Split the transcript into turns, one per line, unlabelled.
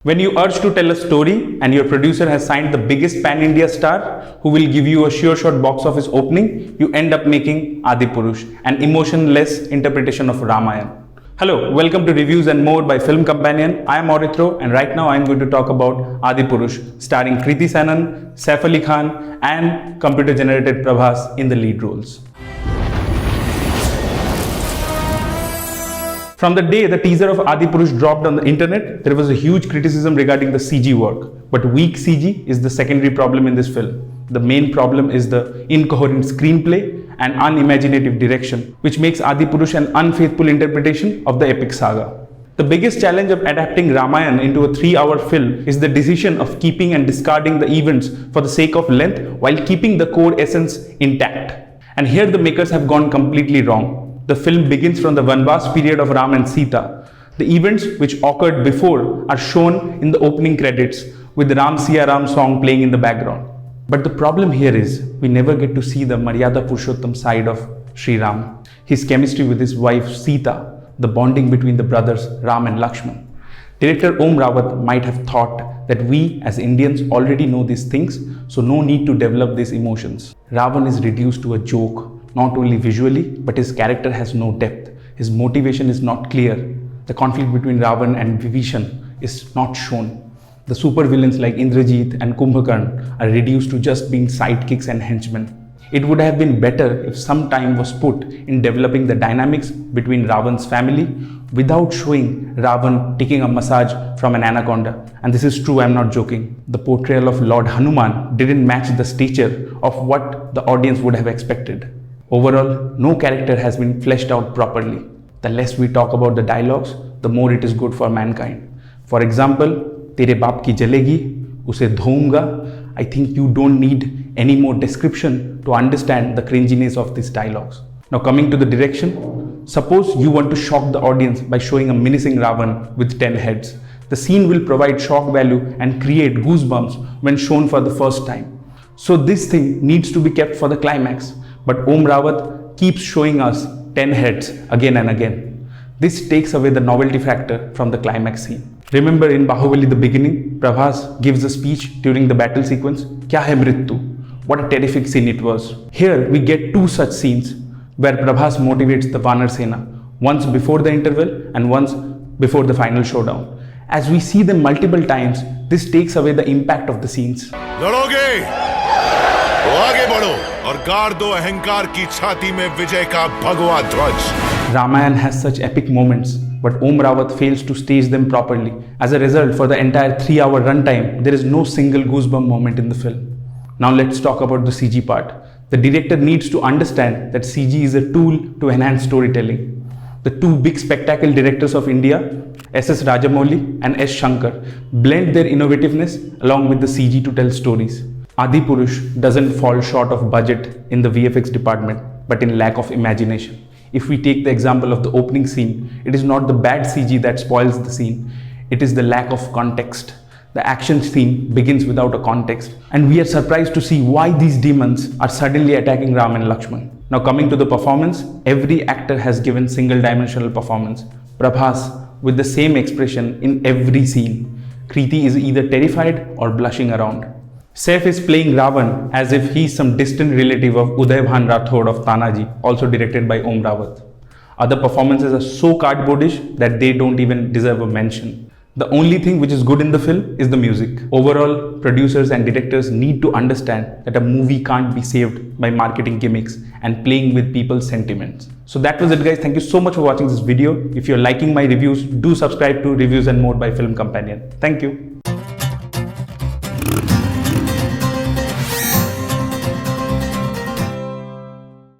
When you urge to tell a story and your producer has signed the biggest pan-India star who will give you a sure-shot box office opening, you end up making Adipurush, an emotionless interpretation of Ramayana. Hello, welcome to Reviews and More by Film Companion. I am Orithro and right now I am going to talk about Adipurush, starring Kriti Sanon, Saif Ali Khan and computer-generated Prabhas in the lead roles. From the day the teaser of Adipurush dropped on the internet, there was a huge criticism regarding the CG work. But weak CG is the secondary problem in this film. The main problem is the incoherent screenplay and unimaginative direction, which makes Adipurush an unfaithful interpretation of the epic saga. The biggest challenge of adapting Ramayana into a 3-hour film is the decision of keeping and discarding the events for the sake of length while keeping the core essence intact. And here the makers have gone completely wrong. The film begins from the Vanvas period of Ram and Sita. The events which occurred before are shown in the opening credits with the Ram Siya Ram song playing in the background. But the problem here is we never get to see the Maryada Purushottam side of Sri Ram, his chemistry with his wife Sita, the bonding between the brothers Ram and Lakshman. Director Om Rawat might have thought that we as Indians already know these things, so no need to develop these emotions. Ravan is reduced to a joke, not only visually, but his character has no depth. His motivation is not clear. The conflict between Ravan and Vibhishan is not shown. The supervillains like Indrajit and Kumbhakarn are reduced to just being sidekicks and henchmen. It would have been better if some time was put in developing the dynamics between Ravan's family without showing Ravan taking a massage from an anaconda. And this is true, I'm not joking. The portrayal of Lord Hanuman didn't match the stature of what the audience would have expected. Overall, no character has been fleshed out properly. The less we talk about the dialogues, the more it is good for mankind. For example, Tere baap ki jalegi, use dhounga. I think you don't need any more description to understand the cringiness of these dialogues. Now coming to the direction, suppose you want to shock the audience by showing a menacing Ravan with 10 heads. The scene will provide shock value and create goosebumps when shown for the first time. So this thing needs to be kept for the climax. But Om Rawat keeps showing us 10 heads again and again. This takes away the novelty factor from the climax scene. Remember in Bahubali the beginning, Prabhas gives a speech during the battle sequence. Kya hai mrityu? What a terrific scene it was. Here we get two such scenes where Prabhas motivates the Vanar Sena, once before the interval and once before the final showdown. As we see them multiple times, this takes away the impact of the scenes.
लड़ोगे तो आगे बढ़ो और गाड़ दो अहंकार की छाती में विजय का भगवा ध्वज.
Ramayana has such epic moments, but Om Rawat fails to stage them properly. As a result, for the entire 3-hour runtime, there is no single goosebump moment in the film. Now let's talk about the CG part. The director needs to understand that CG is a tool to enhance storytelling. The two big spectacle directors of India, S.S. Rajamouli and S. Shankar, blend their innovativeness along with the CG to tell stories. Adipurush doesn't fall short of budget in the VFX department, but in lack of imagination. If we take the example of the opening scene, it is not the bad CG that spoils the scene, it is the lack of context. The action scene begins without a context, and we are surprised to see why these demons are suddenly attacking Ram and Lakshman. Now coming to the performance, every actor has given single-dimensional performance. Prabhas with the same expression in every scene. Kriti is either terrified or blushing around. Saif is playing Ravan as if he is some distant relative of Uday Bhan Rathod of Tanaji, also directed by Om Rawat. Other performances are so cardboardish that they don't even deserve a mention. The only thing which is good in the film is the music. Overall, producers and directors need to understand that a movie can't be saved by marketing gimmicks and playing with people's sentiments. So that was it guys. Thank you so much for watching this video. If you're liking my reviews, do subscribe to Reviews and More by Film Companion. Thank you.